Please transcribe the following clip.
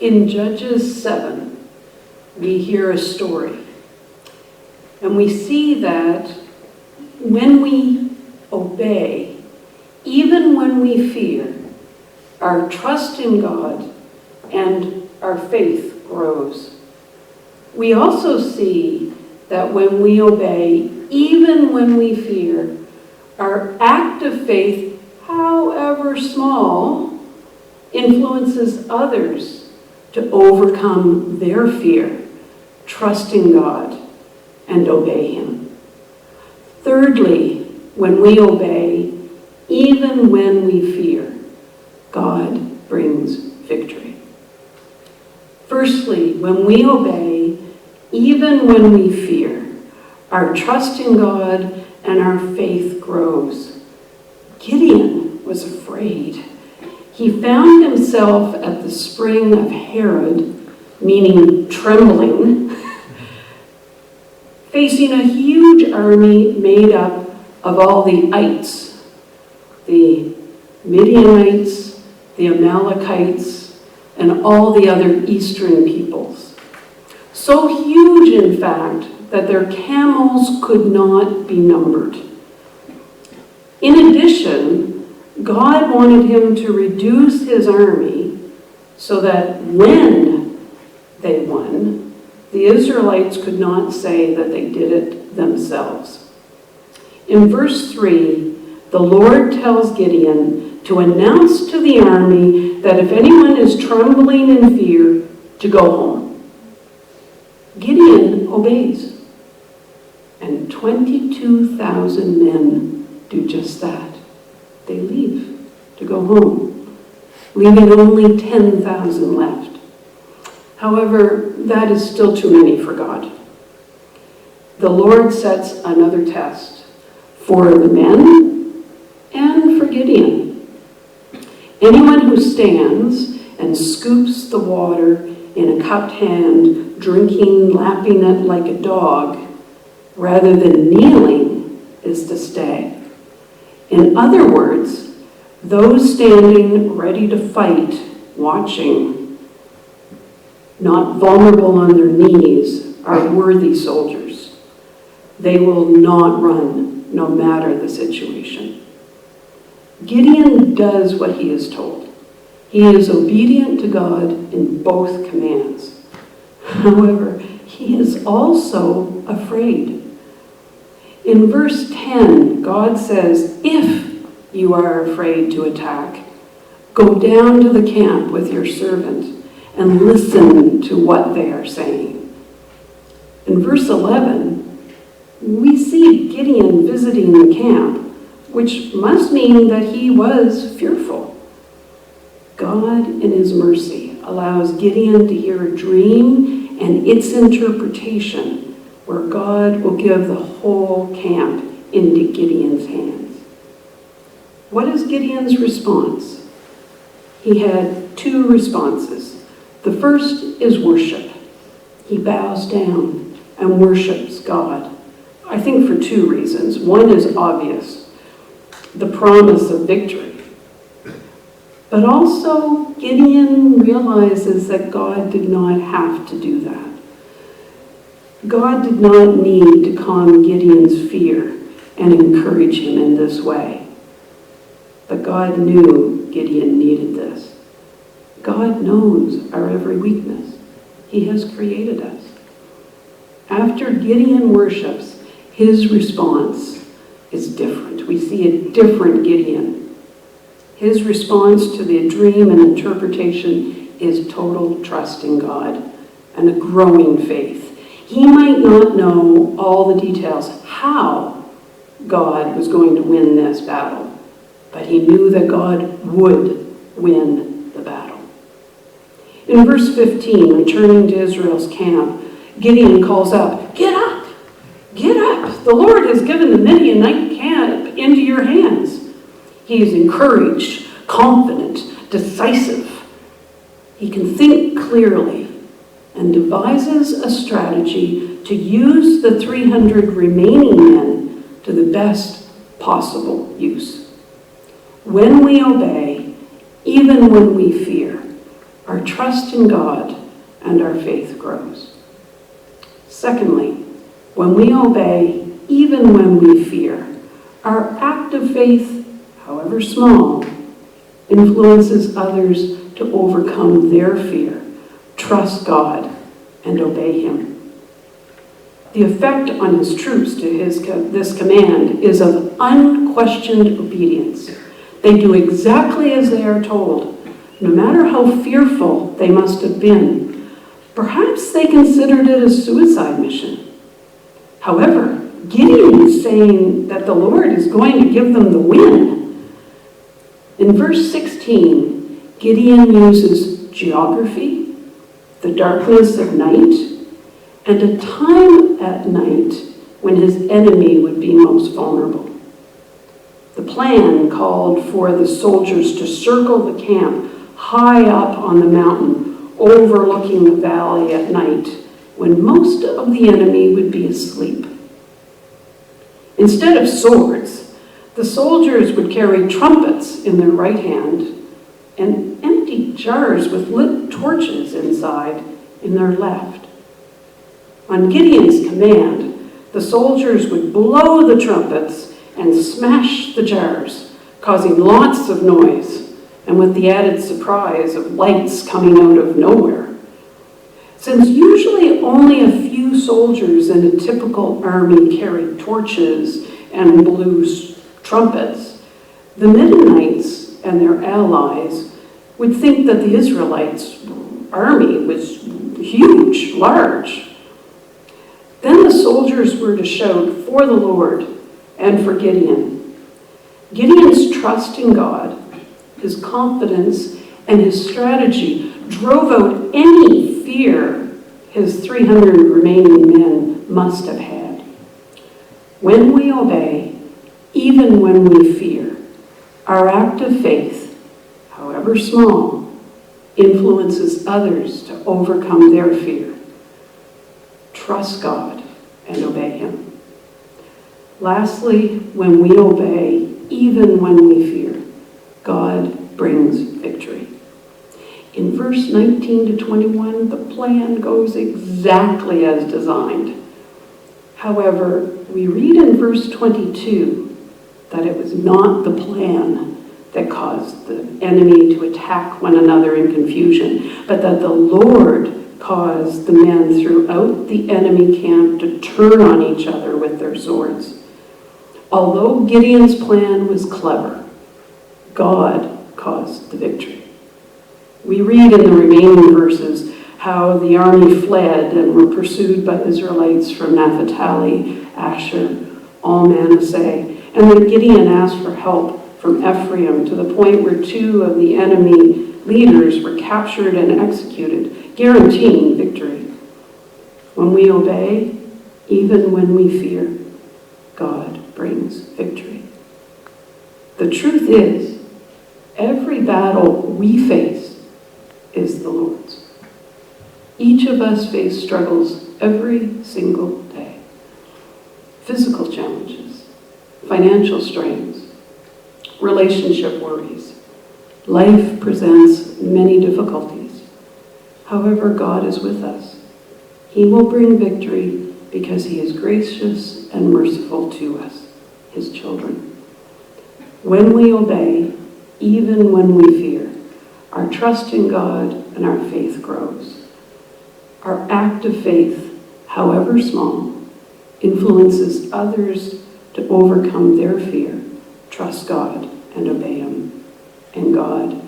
In Judges 7, we hear a story. And we see that when we obey, even when we fear, our trust in God and our faith grows. We also see that when we obey, even when we fear, our act of faith, however small, influences others to overcome their fear, trusting God and obey Him. Thirdly, when we obey, even when we fear, God brings victory. Firstly, when we obey, even when we fear, our trust in God and our faith grows. Gideon was afraid. He found himself at the spring of Herod, meaning trembling, facing a huge army made up of all the ites, the Midianites, the Amalekites, and all the other eastern peoples. So huge, in fact, that their camels could not be numbered. In addition, God wanted him to reduce his army so that when they won, the Israelites could not say that they did it themselves. In verse 3, the Lord tells Gideon to announce to the army that if anyone is trembling in fear, to go home. Gideon obeys, and 22,000 men do just that. They leave to go home, leaving only 10,000 left. However, that is still too many for God. The Lord sets another test for the men and for Gideon. Anyone who stands and scoops the water in a cupped hand, drinking, lapping it like a dog, rather than kneeling, is to stay. In other words, those standing ready to fight, watching, not vulnerable on their knees, are worthy soldiers. They will not run, no matter the situation. Gideon does what he is told. He is obedient to God in both commands. However, he is also afraid. In verse 10, God says, if you are afraid to attack, go down to the camp with your servant and listen to what they are saying. In verse 11, we see Gideon visiting the camp, which must mean that he was fearful. God, in his mercy, allows Gideon to hear a dream and its interpretation, where God will give the whole camp into Gideon's hands. What is Gideon's response? He had two responses. The first is worship. He bows down and worships God. I think for two reasons. One is obvious, the promise of victory. But also, Gideon realizes that God did not have to do that. God did not need to calm Gideon's fear and encourage him in this way. But God knew Gideon needed this. God knows our every weakness. He has created us. After Gideon worships, his response is different. We see a different Gideon. His response to the dream and interpretation is total trust in God and a growing faith. He might not know all the details how God was going to win this battle, but he knew that God would win the battle. In verse 15, returning to Israel's camp, Gideon calls out, "Get up! Get up! The Lord has given the Midianite camp into your hands." He is encouraged, confident, decisive. He can think clearly and devises a strategy to use the 300 remaining men to the best possible use. When we obey, even when we fear, Our trust in God and our faith grows. Secondly, when we obey, even when we fear, our act of faith, however small, influences others to overcome their fear, trust God, and obey Him. The effect on His troops to this command is of unquestioned obedience. They do exactly as they are told, no matter how fearful they must have been. Perhaps they considered it a suicide mission. However, Gideon is saying that the Lord is going to give them the win. In verse 16, Gideon uses geography, the darkness of night, and a time at night when his enemy would be most vulnerable. The plan called for the soldiers to circle the camp high up on the mountain, overlooking the valley at night, when most of the enemy would be asleep. Instead of swords, the soldiers would carry trumpets in their right hand and empty jars with lit torches inside in their left. On Gideon's command, the soldiers would blow the trumpets and smash the jars, causing lots of noise, and with the added surprise of lights coming out of nowhere. Since usually only a few soldiers in a typical army carried torches and blew trumpets, the Midianites and their allies would think that the Israelites' army was huge, large. Then the soldiers were to shout for the Lord and for Gideon. Gideon's trust in God, his confidence, and his strategy drove out any fear his 300 remaining men must have had. When we obey, even when we fear, our act of faith, however small, influences others to overcome their fear. Trust God and obey Him. Lastly, when we obey, even when we fear, God brings victory. In verse 19 to 21, the plan goes exactly as designed. However, we read in verse 22 that it was not the plan that caused the enemy to attack one another in confusion, but that the Lord caused the men throughout the enemy camp to turn on each other with their swords. Although Gideon's plan was clever, God caused the victory. We read in the remaining verses how the army fled and were pursued by Israelites from Naphtali, Asher, all Manasseh, and that Gideon asked for help from Ephraim to the point where 2 of the enemy leaders were captured and executed, guaranteeing victory. When we obey, even when we fear, God brings victory. The truth is, every battle we face is the Lord's. Each of us face struggles every single day. Physical challenges, financial strains, relationship worries. Life presents many difficulties. However, God is with us. He will bring victory because He is gracious and merciful to us, His children. When we obey, even when we fear, our trust in God and our faith grows. Our act of faith, however small, influences others to overcome their fear, trust God, and obey Him. And God